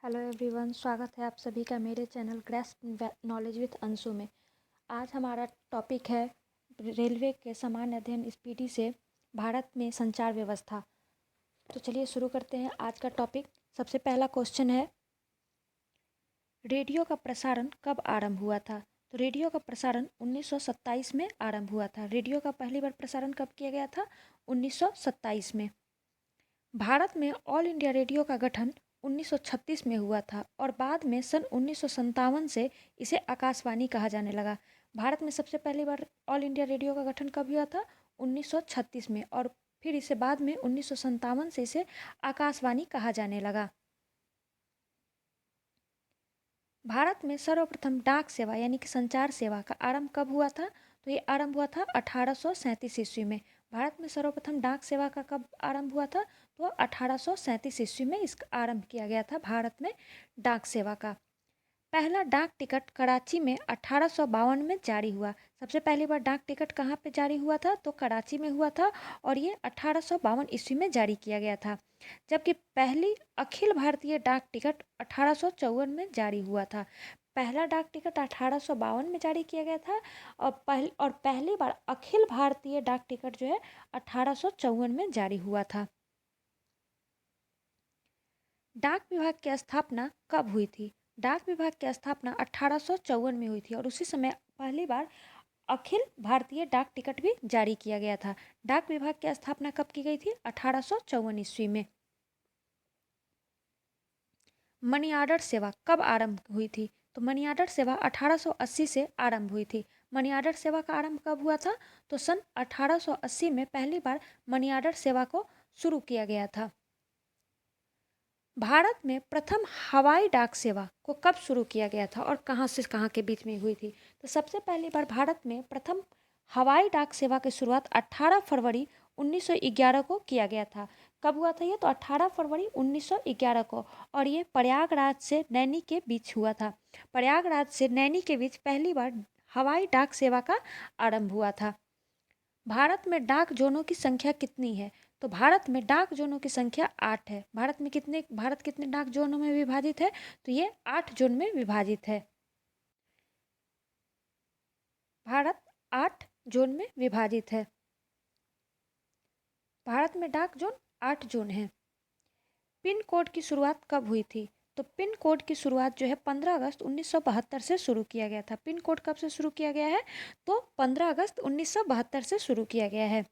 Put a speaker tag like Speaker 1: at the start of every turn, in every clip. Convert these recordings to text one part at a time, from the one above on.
Speaker 1: Hello everyone, स्वागत है आप सभी का मेरे channel grasp knowledge with Anshu में। आज हमारा टॉपिक है रेलवे के सामान्य अध्ययन स्पीडी से भारत में संचार व्यवस्था। तो चलिए शुरू करते हैं आज का टॉपिक। सबसे पहला क्वेश्चन है, रेडियो का प्रसारण कब आरंभ हुआ था? तो रेडियो का प्रसारण 1927 में आरंभ हुआ था। रेडियो का पहली बार प्रसारण कब किया गया था? 1927 में। भारत में ऑल इंडिया रेडियो का गठन 1936 में हुआ था और बाद में सन 1957 से इसे आकाशवाणी कहा जाने लगा। भारत में सबसे पहली बार ऑल इंडिया रेडियो का गठन कब हुआ था? 1936 में, और फिर इसे बाद में 1957 से इसे आकाशवाणी कहा जाने लगा। भारत में सर्वप्रथम डाक सेवा यानी कि संचार सेवा का आरंभ कब हुआ था? तो ये आरंभ हुआ था 1837 ईस्वी में। भारत में सर्वप्रथम डाक सेवा का कब आरंभ हुआ था? तो 1837 ईस्वी में इसका आरंभ किया गया था भारत में डाक सेवा का। पहला डाक टिकट कराची में 1852 में जारी हुआ। सबसे पहली बार डाक टिकट कहाँ पे जारी हुआ था? तो कराची में हुआ था और ये 1852 ईस्वी में जारी किया गया था। जबकि पहली अखिल भारतीय डाक टिकट 1854 में जारी हुआ था। पहला डाक टिकट 1852 में जारी किया गया था और पहली बार अखिल भारतीय डाक टिकट जो है 1854 में जारी हुआ था। डाक विभाग की स्थापना कब हुई थी? डाक विभाग की स्थापना 1854 में हुई थी और उसी समय पहली बार अखिल भारतीय डाक टिकट भी जारी किया गया था। डाक विभाग की स्थापना कब की गई थी? 1854 ईस्वी में। मनी ऑर्डर सेवा कब आरंभ हुई थी? तो मनी ऑर्डर सेवा 1880 से आरंभ हुई थी। मनी ऑर्डर सेवा का आरंभ कब हुआ था? तो सन 1880 में पहली बार मनी ऑर्डर सेवा को शुरू किया गया था। भारत में प्रथम हवाई डाक सेवा को कब शुरू किया गया था और कहाँ से कहाँ के बीच में हुई थी? तो सबसे पहली बार भारत में प्रथम हवाई डाक सेवा की शुरुआत 18 फरवरी 1911 को किया गया था। कब हुआ था ये? तो 18 फरवरी 1911 को, और ये प्रयागराज से नैनी के बीच हुआ था। प्रयागराज से नैनी के बीच पहली बार हवाई डाक सेवा का आरंभ हुआ था। भारत में डाक जोनों की संख्या कितनी है? तो भारत में डाक जोनों की संख्या 8 है। भारत कितने डाक जोनों में विभाजित है? तो ये 8 जोन में विभाजित है। भारत 8 जोन में विभाजित है। भारत में डाक जोन 8 जोन है। पिन कोड की शुरुआत कब हुई थी? तो पिन कोड की शुरुआत जो है 15 अगस्त 1972 से शुरू किया गया था। पिन कोड कब से शुरू किया गया है? तो 15 अगस्त 1972 से शुरू किया गया है।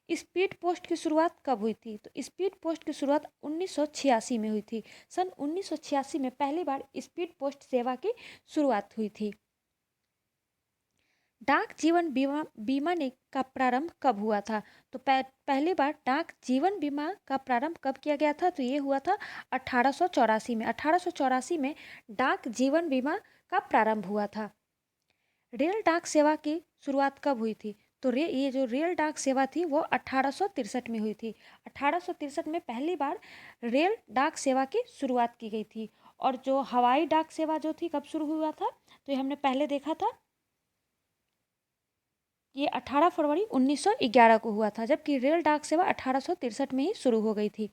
Speaker 1: स्पीड पोस्ट की शुरुआत कब हुई थी? तो स्पीड पोस्ट की शुरुआत 1986 में हुई थी। सन 1986 में पहली बार स्पीड पोस्ट सेवा की शुरुआत हुई थी। डाक जीवन बीमा बीमा का प्रारंभ कब हुआ था? तो पहली बार डाक जीवन बीमा का प्रारंभ कब किया गया था? तो ये हुआ था 1884 में। 1884 में डाक जीवन बीमा का प्रारंभ हुआ था। रेल डाक सेवा की शुरुआत कब हुई थी? तो ये जो रेल डाक सेवा थी वो 1863 में हुई थी। 1863 में पहली बार रेल डाक सेवा की शुरुआत की गई थी। और जो हवाई डाक सेवा जो थी कब शुरू हुआ था? तो ये हमने पहले देखा था, ये 18 फरवरी 1911 को हुआ था, जबकि रेल डाक सेवा 1863 में ही शुरू हो गई थी।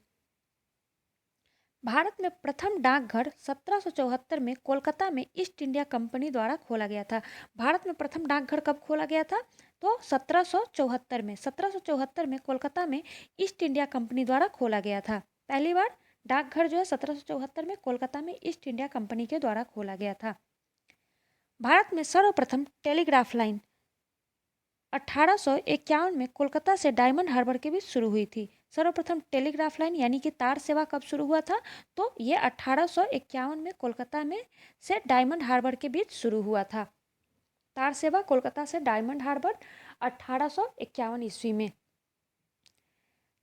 Speaker 1: भारत में प्रथम डाकघर 1774 में कोलकाता में ईस्ट इंडिया कंपनी द्वारा खोला गया था। भारत में प्रथम डाकघर कब खोला गया था? तो 1774 में। 1774 में कोलकाता में ईस्ट इंडिया कंपनी द्वारा खोला गया था। पहली बार डाकघर जो है 1774 में कोलकाता में ईस्ट इंडिया कंपनी के द्वारा खोला गया था। भारत में सर्वप्रथम टेलीग्राफ लाइन 1851 में कोलकाता से डायमंड हार्बर के बीच शुरू हुई थी। सर्वप्रथम टेलीग्राफ लाइन यानी कि तार सेवा कब शुरू हुआ था? तो ये 1851 में कोलकाता में से डायमंड हार्बर के बीच शुरू हुआ था। तार सेवा कोलकाता से डायमंड हार्बर 1851 ईस्वी में।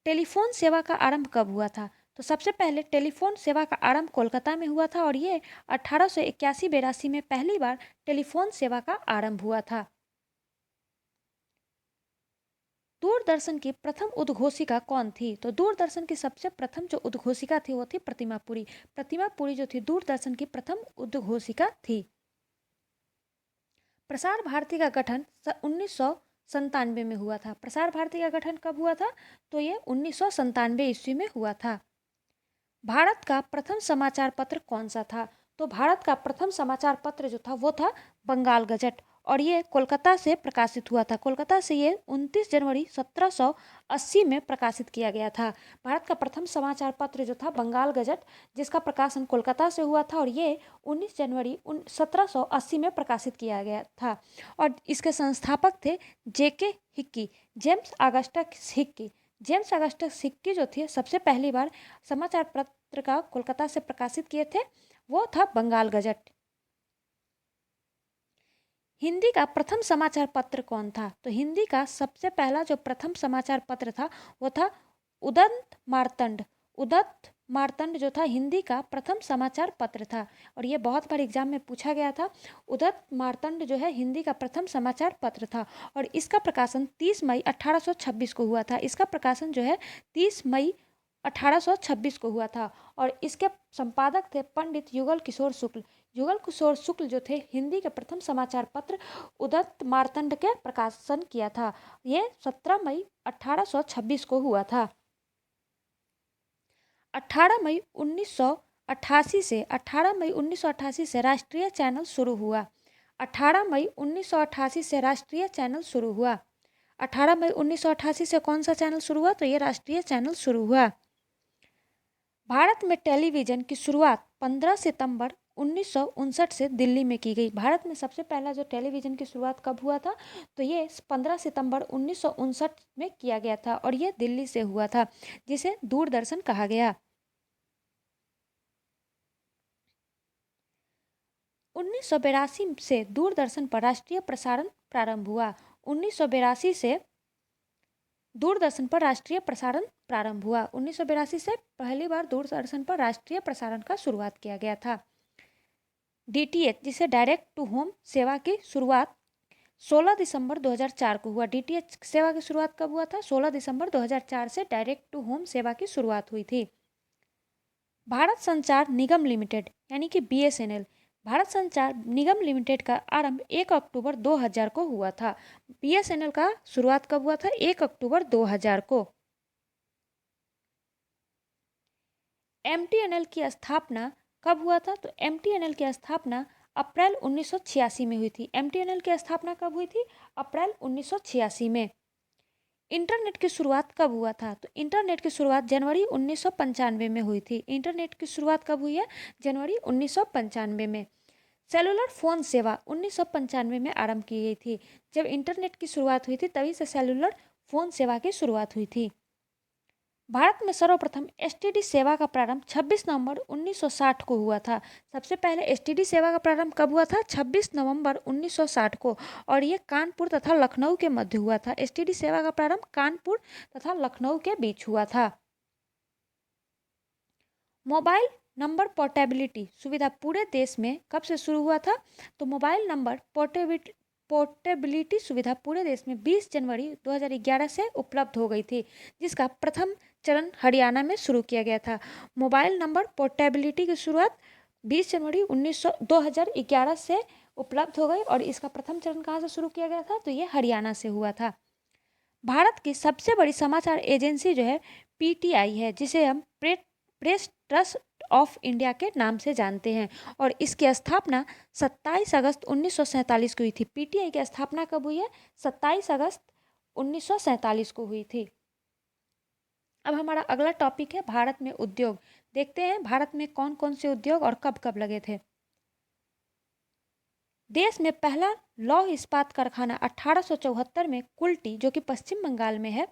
Speaker 1: टेलीफोन सेवा का आरंभ कब हुआ था? तो सबसे पहले टेलीफोन सेवा का आरंभ कोलकाता में हुआ था और ये 1881-82 में पहली बार टेलीफोन सेवा का आरंभ हुआ था। दूरदर्शन की प्रथम उद्घोषिका कौन थी? तो दूरदर्शन की सबसे प्रथम जो उद्घोषिका थी वो थी प्रतिमा पुरी। प्रतिमा पुरी जो थी दूरदर्शन की प्रथम उद्घोषिका थी। प्रसार भारती का गठन 1997 में हुआ था। प्रसार भारती का गठन कब हुआ था? तो ये 1997 ईस्वी में हुआ था। भारत का प्रथम समाचार पत्र कौन सा था? तो भारत का प्रथम समाचार पत्र जो था वो था बंगाल गजट, और ये कोलकाता से प्रकाशित हुआ था। कोलकाता से ये 29 जनवरी 1780 में प्रकाशित किया गया था। भारत का प्रथम समाचार पत्र जो था बंगाल गजट, जिसका प्रकाशन कोलकाता से हुआ था, और ये 19 जनवरी 1780 में प्रकाशित किया गया था। और इसके संस्थापक थे JK Hicky, James Augustus Hicky. James Augustus Hicky जो थे सबसे पहली बार समाचार पत्र का कोलकाता से प्रकाशित किए थे, वो था बंगाल गजट। हिंदी का प्रथम समाचार पत्र कौन था? तो हिंदी का सबसे पहला जो प्रथम समाचार पत्र था वो था उदंत मार्तंड। उदंत मार्तंड जो था हिंदी का प्रथम समाचार पत्र था, और ये बहुत बार एग्जाम में पूछा गया था। उदंत मार्तंड जो है हिंदी का प्रथम समाचार पत्र था, और इसका प्रकाशन 30 मई 1826 को हुआ था। इसका प्रकाशन जो है 30 मई 1826 को हुआ था, और इसके संपादक थे पंडित युगल किशोर शुक्ल। युगल किशोर शुक्ल जो थे हिंदी के प्रथम समाचार पत्र उदंत मार्तंड के प्रकाशन किया था। ये 17 मई 1826 को हुआ था। 18 मई 1988 से 18 मई 1988 से राष्ट्रीय चैनल शुरू हुआ। 18 मई 1988 से राष्ट्रीय चैनल शुरू हुआ। 18 मई 1988 से कौन सा चैनल शुरू हुआ? तो ये राष्ट्रीय चैनल शुरू हुआ। भारत में टेलीविज़न की शुरुआत 15 सितंबर 1959 से दिल्ली में की गई। भारत में सबसे पहला जो टेलीविज़न की शुरुआत कब हुआ था? तो ये 15 सितंबर 1959 में किया गया था, और ये दिल्ली से हुआ था, जिसे दूरदर्शन कहा गया। 1982 से दूरदर्शन पर राष्ट्रीय प्रसारण प्रारंभ हुआ। 1982 से दूरदर्शन पर राष्ट्रीय प्रसारण प्रारंभ हुआ। 1982 से पहली बार दूरदर्शन पर राष्ट्रीय प्रसारण का शुरुआत किया गया था। डीटीएच जिसे डायरेक्ट टू होम सेवा की शुरुआत 16 दिसंबर 2004 को हुआ। डीटीएच सेवा की शुरुआत कब हुआ था? 16 दिसंबर 2004 से डायरेक्ट टू होम सेवा की शुरुआत हुई थी। भारत संचार निगम लिमिटेड यानी कि बीएसएनएल, भारत संचार निगम लिमिटेड का आरंभ 1 अक्टूबर 2000 को हुआ था। बीएसएनएल का शुरुआत कब हुआ था? 1 अक्टूबर 2000 को। एमटीएनएल की स्थापना कब हुआ था? तो एमटीएनएल की स्थापना अप्रैल 1986 में हुई थी। एमटीएनएल की स्थापना कब हुई थी? अप्रैल 1986 में। इंटरनेट की शुरुआत कब हुआ था? तो इंटरनेट की शुरुआत जनवरी 1995 में हुई थी। इंटरनेट की शुरुआत कब हुई है? जनवरी 1995 में। सेलुलर फ़ोन सेवा 1995 में आरंभ की गई थी। जब इंटरनेट की शुरुआत हुई थी तभी से सेलुलर फ़ोन सेवा की शुरुआत हुई थी। भारत में सर्वप्रथम एसटीडी सेवा का प्रारंभ 26 नवंबर 1960 को हुआ था। सबसे पहले एसटीडी सेवा का प्रारंभ कब हुआ था? 26 नवंबर 1960 को, और ये कानपुर तथा लखनऊ के मध्य हुआ था। एसटीडी सेवा का प्रारंभ कानपुर तथा लखनऊ के बीच हुआ था। मोबाइल नंबर पोर्टेबिलिटी सुविधा पूरे देश में कब से शुरू हुआ था? तो मोबाइल नंबर पोर्टेबिलिटी सुविधा पूरे देश में 20 जनवरी 2011 से उपलब्ध हो गई थी, जिसका प्रथम चरण हरियाणा में शुरू किया गया था। मोबाइल नंबर पोर्टेबिलिटी की शुरुआत 20 जनवरी 2011 से उपलब्ध हो गई, और इसका प्रथम चरण कहाँ से शुरू किया गया था? तो ये हरियाणा से हुआ था। भारत की सबसे बड़ी समाचार एजेंसी जो है पीटीआई है, जिसे हम प्रेस ट्रस्ट ऑफ इंडिया के नाम से जानते हैं, और इसकी स्थापना 27 अगस्त 1947 को हुई थी। पीटीआई की स्थापना कब हुई है? 27 अगस्त 1947 को हुई थी। अब हमारा अगला टॉपिक है भारत में उद्योग। देखते हैं भारत में कौन कौन से उद्योग और कब कब लगे थे। देश में पहला लौह इस्पात कारखाना 1874 में कुल्टी, जो कि पश्चिम बंगाल में है,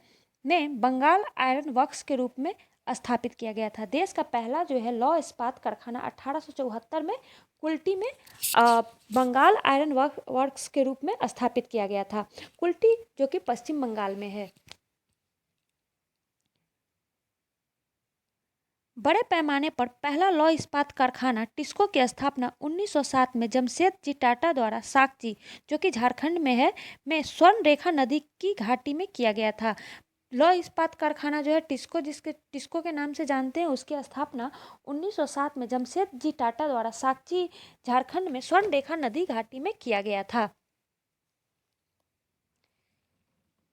Speaker 1: में बंगाल आयरन वर्क्स के रूप में स्थापित किया गया था। देश का पहला जो है लौह इस्पात कारखाना 1874 में कुल्टी में बंगाल आयरन वर्क्स के रूप में स्थापित किया गया था। कुल्टी जो कि पश्चिम बंगाल में है। बड़े पैमाने पर पहला लौह इस्पात कारखाना टिस्को की स्थापना 1907 में जमशेदजी टाटा द्वारा साकची, जो कि झारखंड में है, में स्वर्ण रेखा नदी की घाटी में किया गया था। लौह इस्पात कारखाना जो है टिस्को के नाम से जानते हैं, उसकी स्थापना 1907 में जमशेदजी टाटा द्वारा साकची, झारखंड में स्वर्ण रेखा नदी घाटी में किया गया था।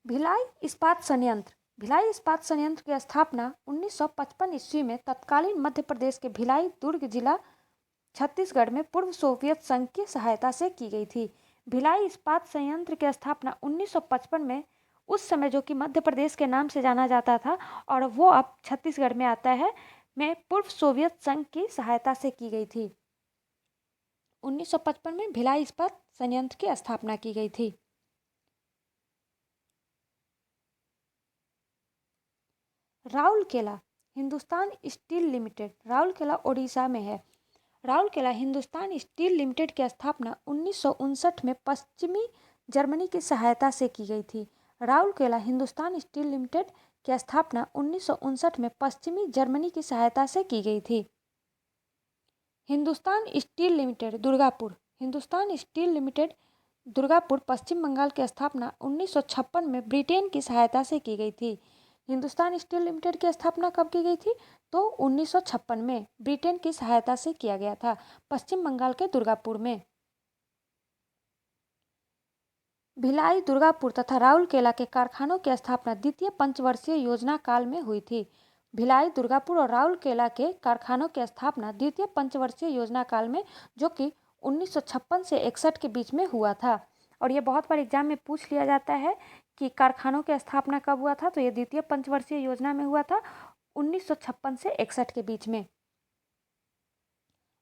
Speaker 1: भिलाई इस्पात संयंत्र भिलाई इस्पात संयंत्र की स्थापना 1955 ईस्वी में तत्कालीन मध्य प्रदेश के भिलाई दुर्ग जिला छत्तीसगढ़ में पूर्व सोवियत संघ की सहायता से की गई थी। भिलाई इस्पात संयंत्र की स्थापना 1955 में उस समय जो कि मध्य प्रदेश के नाम से जाना जाता था और वो अब छत्तीसगढ़ में आता है, में पूर्व सोवियत संघ की सहायता से की गई थी। 1955 में भिलाई इस्पात संयंत्र की स्थापना की गई थी। राउरकेला हिंदुस्तान स्टील लिमिटेड राउरकेला ओडिशा में है। राउरकेला हिंदुस्तान स्टील लिमिटेड की स्थापना 1959 में पश्चिमी जर्मनी की सहायता से की गई थी। राउरकेला हिंदुस्तान स्टील लिमिटेड की स्थापना 1959 में पश्चिमी जर्मनी की सहायता से की गई थी। Hindustan Steel Limited Durgapur Hindustan Steel Limited Durgapur Paschim Bangal की स्थापना 1956 में ब्रिटेन की सहायता से की गई थी। हिंदुस्तान स्टील लिमिटेड की स्थापना कब की गई थी? तो 1956 में ब्रिटेन की सहायता से किया गया था, पश्चिम बंगाल के दुर्गापुर में। भिलाई, दुर्गापुर तथा राउरकेला के कारखानों की स्थापना द्वितीय पंचवर्षीय योजना काल में हुई थी। भिलाई, दुर्गापुर और राउरकेला के कारखानों की स्थापना द्वितीय पंचवर्षीय योजना काल में, जो कि 1956 से 61 के बीच में हुआ था। और ये बहुत बार एग्जाम में पूछ लिया जाता है कि कारखानों की स्थापना कब हुआ था, तो ये द्वितीय पंचवर्षीय योजना में हुआ था 1956 से 61 के बीच में।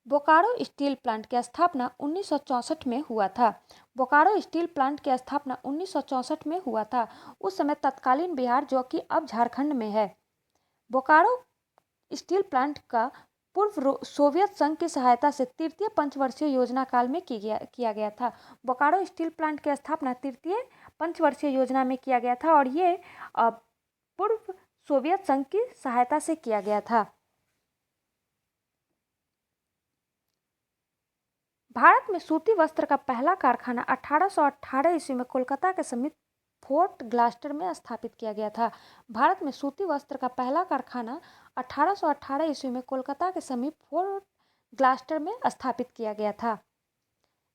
Speaker 1: बोकारो स्टील प्लांट की स्थापना 1964 में हुआ था। बोकारो स्टील प्लांट की स्थापना 1964 में हुआ था। उस समय तत्कालीन बिहार, जो कि अब झारखंड में है। बोकारो स्टील प्लांट का पूर्व सोवियत संघ की सहायता से तृतीय पंचवर्षीय योजना काल में किया गया था। बोकारो स्टील प्लांट की स्थापना तृतीय पंचवर्षीय योजना में किया गया था और ये पूर्व सोवियत संघ की सहायता से किया गया था। भारत में सूती वस्त्र का पहला कारखाना 1818 ईस्वी में कोलकाता के समीप फोर्ट ग्लास्टर में स्थापित किया गया था। भारत में सूती वस्त्र का पहला कारखाना 1818 ईस्वी में कोलकाता के समीप फोर्ट ग्लास्टर में स्थापित किया गया था।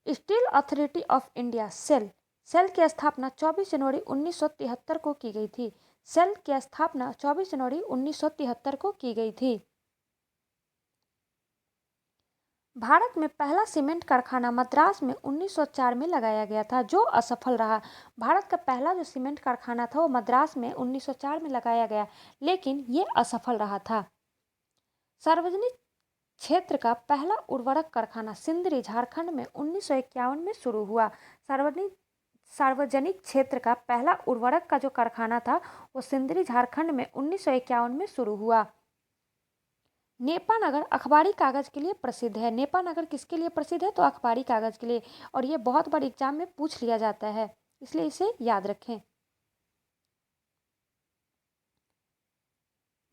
Speaker 1: Steel authority of India SAIL की स्थापना 24 जनवरी 1973 को की गई थी। सेल की स्थापना 24 जनवरी 1973 को की गई थी। भारत में पहला सीमेंट कारखाना मद्रास में 1904 में लगाया गया था, जो असफल रहा। भारत का पहला जो सीमेंट कारखाना था वो मद्रास में 1904 में लगाया गया, लेकिन ये असफल रहा था। सार्वजनिक क्षेत्र का पहला उर्वरक कारखाना सिंदरी, झारखंड में 1951 में शुरू हुआ। सार्वजनिक क्षेत्र का पहला उर्वरक का जो कारखाना था वो सिंदरी, झारखंड में 1951 में शुरू हुआ। नेपानगर अखबारी कागज के लिए प्रसिद्ध है। नेपानगर किसके लिए प्रसिद्ध है? तो अखबारी कागज के लिए। और ये बहुत बार एग्जाम में पूछ लिया जाता है, इसलिए इसे याद रखें।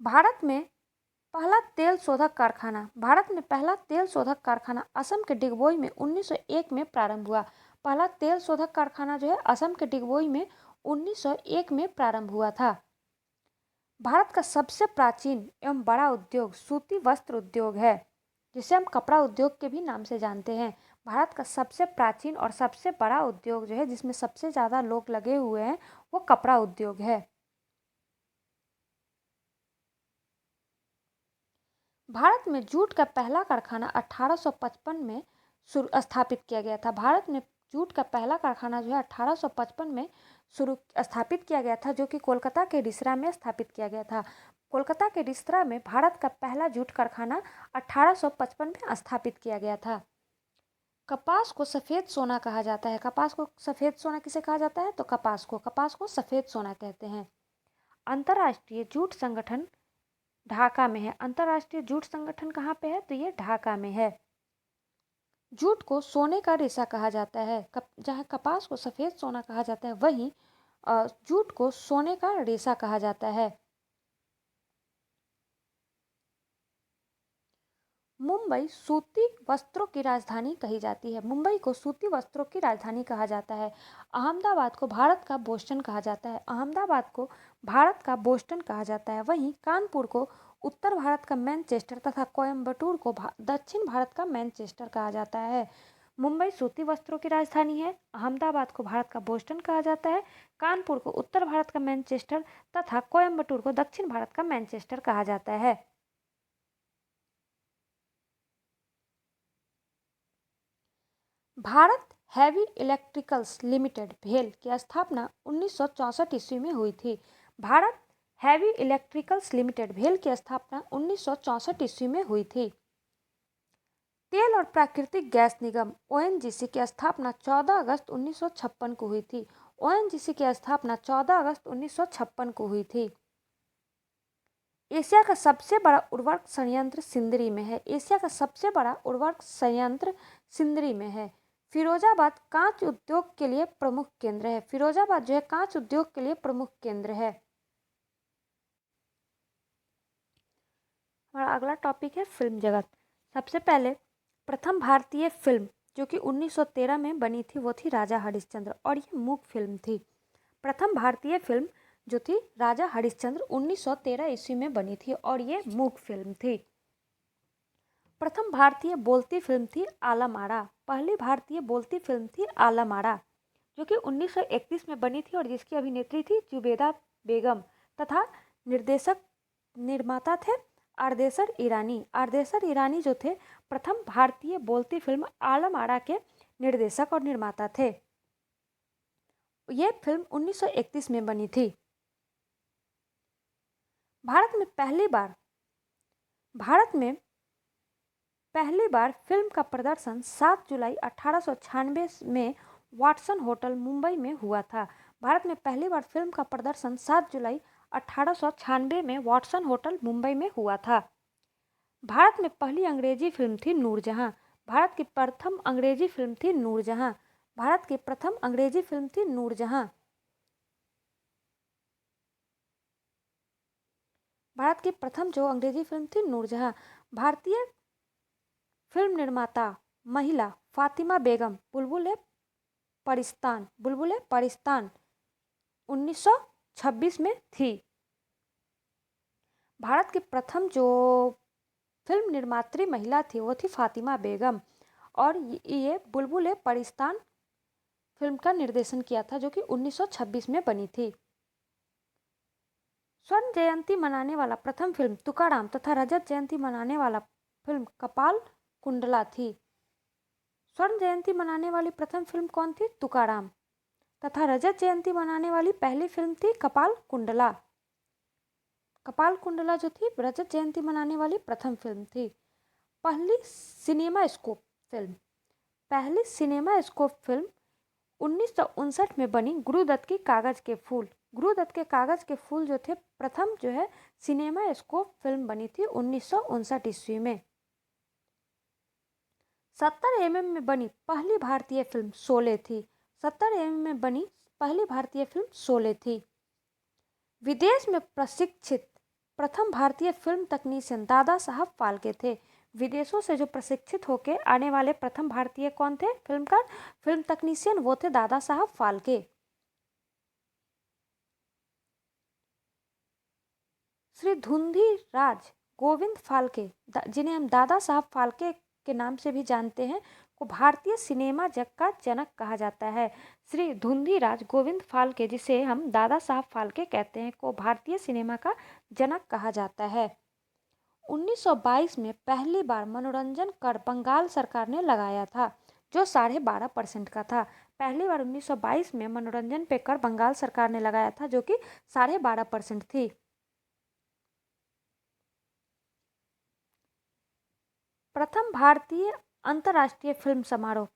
Speaker 1: भारत में पहला तेल शोधक कारखाना असम के डिगबोई में 1901 में प्रारंभ हुआ। पहला तेल शोधक कारखाना जो है असम के डिगबोई में 1901 में प्रारंभ हुआ था। भारत का सबसे प्राचीन एवं बड़ा उद्योग सूती वस्त्र उद्योग है, जिसे हम कपड़ा उद्योग के भी नाम से जानते हैं। भारत का सबसे प्राचीन और सबसे बड़ा उद्योग जो है, जिसमें सबसे ज़्यादा लोग लगे हुए हैं, वो कपड़ा उद्योग है। भारत में जूट का पहला कारखाना 1855 में स्थापित किया गया था। भारत में जूट का पहला कारखाना जो है 1855 में स्थापित किया गया था, जो कि कोलकाता के रिसरा में स्थापित किया गया था। कोलकाता के रिसरा में भारत का पहला जूट कारखाना 1855 में स्थापित किया गया था। कपास को सफ़ेद सोना कहा जाता है। कपास को सफ़ेद सोना किसे कहा जाता है? तो कपास को सफ़ेद सोना कहते हैं। अंतर्राष्ट्रीय जूट संगठन ढाका में है। अंतर्राष्ट्रीय जूट संगठन कहाँ पे है? तो ये ढाका में है। जूट को सोने का रेशा कहा जाता है। जहाँ कपास को सफ़ेद सोना कहा जाता है, वहीं जूट को सोने का रेशा कहा जाता है। मुंबई सूती वस्त्रों की राजधानी कही जाती है। मुंबई को सूती वस्त्रों की राजधानी कहा जाता है। अहमदाबाद को भारत का बोस्टन कहा जाता है। अहमदाबाद को भारत का बोस्टन कहा जाता है। वहीं कानपुर को उत्तर भारत का मैनचेस्टर तथा कोयम्बटूर को दक्षिण भारत का मैनचेस्टर कहा जाता है। मुंबई सूती वस्त्रों की राजधानी है। अहमदाबाद को भारत का बोस्टन कहा जाता है। कानपुर को उत्तर भारत का मैनचेस्टर तथा कोयम्बटूर को दक्षिण भारत का मैनचेस्टर कहा जाता है। भारत हैवी इलेक्ट्रिकल्स लिमिटेड भेल की स्थापना 1964 ईस्वी में हुई थी। भारत हैवी इलेक्ट्रिकल्स लिमिटेड भेल की स्थापना 1964 ईस्वी में हुई थी। तेल और प्राकृतिक गैस निगम ओएनजीसी की स्थापना 14 अगस्त 1956 को हुई थी। ओएनजीसी की स्थापना 14 अगस्त 1956 को हुई थी। एशिया का सबसे बड़ा उर्वरक संयंत्र सिंदरी में है। एशिया का सबसे बड़ा उर्वरक संयंत्र सिंदरी में है। फिरोजाबाद कांच उद्योग के लिए प्रमुख केंद्र है। फिरोजाबाद जो है कांच उद्योग के लिए प्रमुख केंद्र है। हमारा अगला टॉपिक है फिल्म जगत। सबसे पहले प्रथम भारतीय फिल्म जो कि 1913 में बनी थी वो थी राजा हरिश्चंद्र, और ये मूक फिल्म थी। प्रथम भारतीय फिल्म जो थी राजा हरिश्चंद्र 1913 ईस्वी में बनी थी और ये मूक फिल्म थी। प्रथम भारतीय बोलती फिल्म थी आलम आरा। पहली भारतीय बोलती फिल्म थी आलम आरा जो कि 1931 में बनी थी और जिसकी अभिनेत्री थी जुबेदा बेगम तथा निर्माता थे आरदेसर ईरानी। आरदेसर ईरानी जो थे प्रथम भारतीय बोलती फिल्म आलम आरा के निर्देशक और निर्माता थे। यह फिल्म 1931 में बनी थी। भारत में पहली बार फिल्म का प्रदर्शन 7 जुलाई 1896 में वाटसन होटल मुंबई में हुआ था। भारत में पहली बार फिल्म का प्रदर्शन 7 जुलाई 1896 में वाटसन होटल मुंबई में हुआ था। भारत में पहली अंग्रेजी फिल्म थी नूरजहां। भारत की प्रथम अंग्रेजी फिल्म थी नूरजहां। भारत की प्रथम अंग्रेजी फिल्म थी नूरजहां। भारत की प्रथम जो अंग्रेजी फिल्म थी नूरजहां। भारतीय फिल्म निर्माता महिला फातिमा बेगम बुलबुल परिस्तान 1926 में थी। भारत की प्रथम जो फिल्म निर्मात्री महिला थी वो थी फातिमा बेगम, और ये बुलबुल परिस्तान फिल्म का निर्देशन किया था जो कि 1926 में बनी थी। स्वर्ण जयंती मनाने वाला प्रथम फिल्म तुकाराम तथा रजत जयंती मनाने वाला फिल्म कपाल कुंडला थी। स्वर्ण जयंती मनाने वाली प्रथम फिल्म कौन थी? तुकाराम। तथा रजत जयंती मनाने वाली पहली फिल्म थी कपाल कुंडला। कपाल कुंडला जो थी रजत जयंती मनाने वाली प्रथम फिल्म थी। पहली सिनेमा स्कोप फिल्म 1959 में बनी गुरुदत्त की कागज के फूल। गुरुदत्त के कागज के फूल जो थे प्रथम जो है सिनेमा स्कोप फिल्म बनी थी 1959 ईस्वी में। 70 mm में बनी पहली भारतीय फिल्म शोले थी। 70 mm में बनी पहली भारतीय फिल्म शोले थी। विदेश में प्रशिक्षित प्रथम भारतीय फिल्म तकनीशियन दादा साहब फाल्के थे। विदेशों से जो प्रशिक्षित होकर आने वाले प्रथम भारतीय कौन थे? फिल्म तकनीशियन वो थे दादा साहब फाल्के। श्री धुंधीराज गोविंद फाल्के, जिन्हें हम दादा साहब फाल्के के नाम से भी जानते हैं, को भारतीय सिनेमा जग का जनक कहा जाता है। श्री धुंधीराज गोविंद फाल्के, जिसे हम दादा साहब फाल्के कहते हैं, को भारतीय सिनेमा का जनक कहा जाता है। 1922 में पहली बार मनोरंजन कर बंगाल सरकार ने लगाया था जो 12.5% का था। पहली बार 1922 में मनोरंजन पे कर बंगाल सरकार ने लगाया था जो कि 12.5% थी। प्रथम भारतीय अंतर्राष्ट्रीय फिल्म समारोह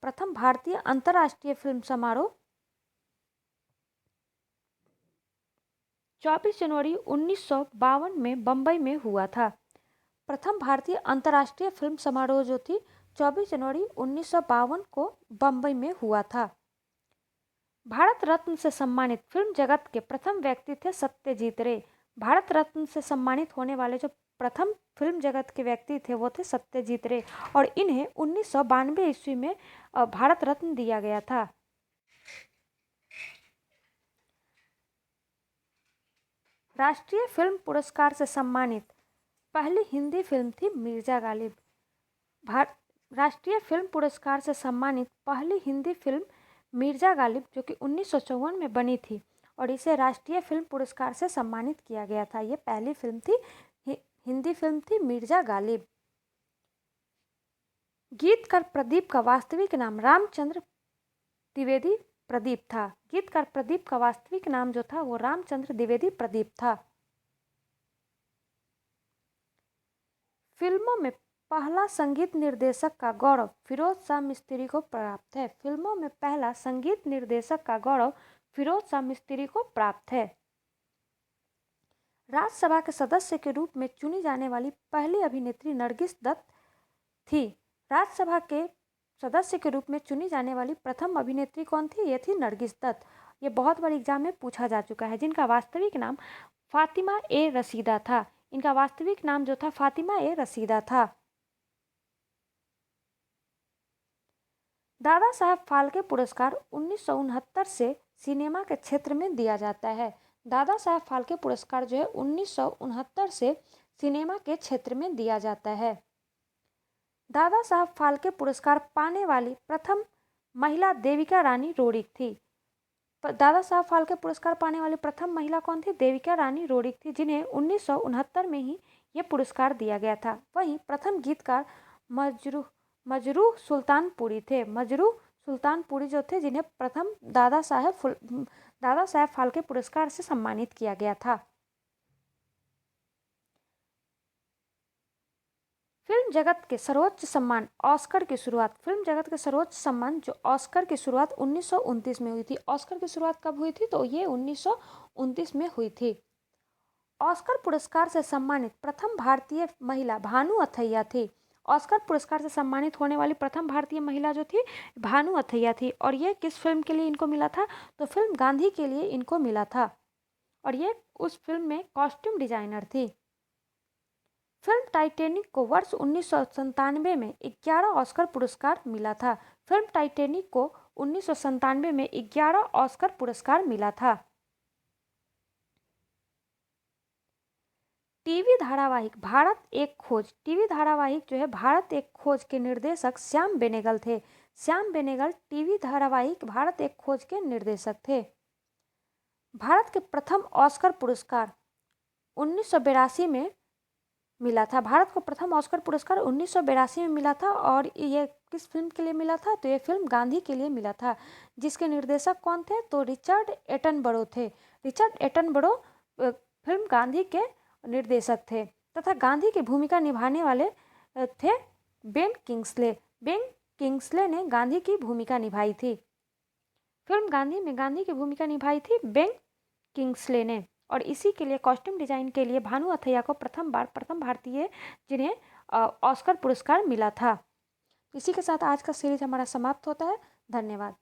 Speaker 1: 24 जनवरी 1952 में बम्बई में हुआ था। प्रथम भारतीय अंतर्राष्ट्रीय फिल्म समारोह जो थी 24 जनवरी 1952 को बम्बई में हुआ था। भारत रत्न से सम्मानित फिल्म जगत के प्रथम व्यक्ति थे सत्यजीत रे। भारत रत्न से सम्मानित होने वाले जो प्रथम फिल्म जगत के व्यक्ति थे वो थे सत्यजीत रे, और इन्हें 1992 ईस्वी में भारत रत्न दिया गया था। राष्ट्रीय फिल्म पुरस्कार से सम्मानित पहली हिंदी फिल्म थी मिर्जा गालिब। राष्ट्रीय फिल्म पुरस्कार से सम्मानित पहली हिंदी फिल्म मिर्जा गालिब, जो कि 1954 में बनी थी और इसे राष्ट्रीय फिल्म पुरस्कार से सम्मानित किया गया था। ये पहली फिल्म थी, हिंदी फिल्म थी मिर्जा गालिब। गीतकार प्रदीप का वास्तविक नाम रामचंद्र द्विवेदी प्रदीप था। गीतकार प्रदीप का वास्तविक नाम जो था वो रामचंद्र द्विवेदी प्रदीप था। फिल्मों में पहला संगीत निर्देशक का गौरव फिरोज शाह मिस्त्री को प्राप्त है। फिल्मों में पहला संगीत निर्देशक का गौरव फिरोज शाह मिस्त्री को प्राप्त है। राज्यसभा के सदस्य के रूप में चुनी जाने वाली पहली अभिनेत्री नरगिस दत्त थी। राज्यसभा के सदस्य के रूप में चुनी जाने वाली प्रथम अभिनेत्री कौन थी? ये थी नरगिस दत्त। ये बहुत बार एग्जाम में पूछा जा चुका है, जिनका वास्तविक नाम फातिमा ए रसीदा था। इनका वास्तविक नाम जो था फातिमा ए रसीदा था। दादा साहब फाल्के पुरस्कार 1969 से सिनेमा के क्षेत्र में दिया जाता है। दादा साहब फाल्के पुरस्कार जो है 1969 से सिनेमा के क्षेत्र में दिया जाता है। दादा साहब फाल्के पुरस्कार पाने वाली प्रथम महिला देविका रानी रोडिक थी। दादा साहब फाल्के पुरस्कार पाने वाली प्रथम महिला कौन थी? देविका रानी रोडिक थी, जिन्हें 1969 में ही ये पुरस्कार दिया गया था। वहीं प्रथम गीतकार मजरूह सुल्तानपुरी थे। मजरूह सुल्तानपुरी जो थे, जिन्हें प्रथम दादा साहब फाल्के पुरस्कार से सम्मानित किया गया था। फिल्म जगत के सर्वोच्च सम्मान ऑस्कर की शुरुआत। फिल्म जगत के सर्वोच्च सम्मान जो ऑस्कर की शुरुआत 1929 में हुई थी। ऑस्कर की शुरुआत कब हुई थी? तो ये 1929 में हुई थी। ऑस्कर पुरस्कार से सम्मानित प्रथम भारतीय महिला भानु अथैया थी। ऑस्कर पुरस्कार से सम्मानित होने वाली प्रथम भारतीय महिला जो थी भानु अथैया थी। और ये किस फिल्म के लिए इनको मिला था? तो फिल्म गांधी के लिए इनको मिला था और ये उस फिल्म में कॉस्ट्यूम डिजाइनर थी। फिल्म टाइटैनिक को वर्ष 1997 में 11 ऑस्कर पुरस्कार मिला था। फिल्म टाइटैनिक को 1997 में 11 ऑस्कर पुरस्कार मिला था। टीवी धारावाहिक भारत एक खोज। टीवी धारावाहिक जो है भारत एक खोज के निर्देशक श्याम बेनेगल थे। श्याम बेनेगल टीवी धारावाहिक भारत एक खोज के निर्देशक थे। भारत के प्रथम ऑस्कर पुरस्कार 1982 में मिला था। भारत को प्रथम ऑस्कर पुरस्कार 1982 में मिला था और ये किस फिल्म के लिए मिला था? तो ये फिल्म गांधी के लिए मिला था, जिसके निर्देशक कौन थे? तो रिचर्ड एटनबरो थे। रिचर्ड एटनबरो फिल्म गांधी के निर्देशक थे तथा गांधी की भूमिका निभाने वाले थे बेन किंग्सले। बेन किंग्सले ने गांधी की भूमिका निभाई थी। फिल्म गांधी में गांधी की भूमिका निभाई थी बेन किंग्सले ने। और इसी के लिए कॉस्ट्यूम डिजाइन के लिए भानु अथैया को प्रथम भारतीय जिन्हें ऑस्कर पुरस्कार मिला था। इसी के साथ आज का सीरीज हमारा समाप्त होता है। धन्यवाद।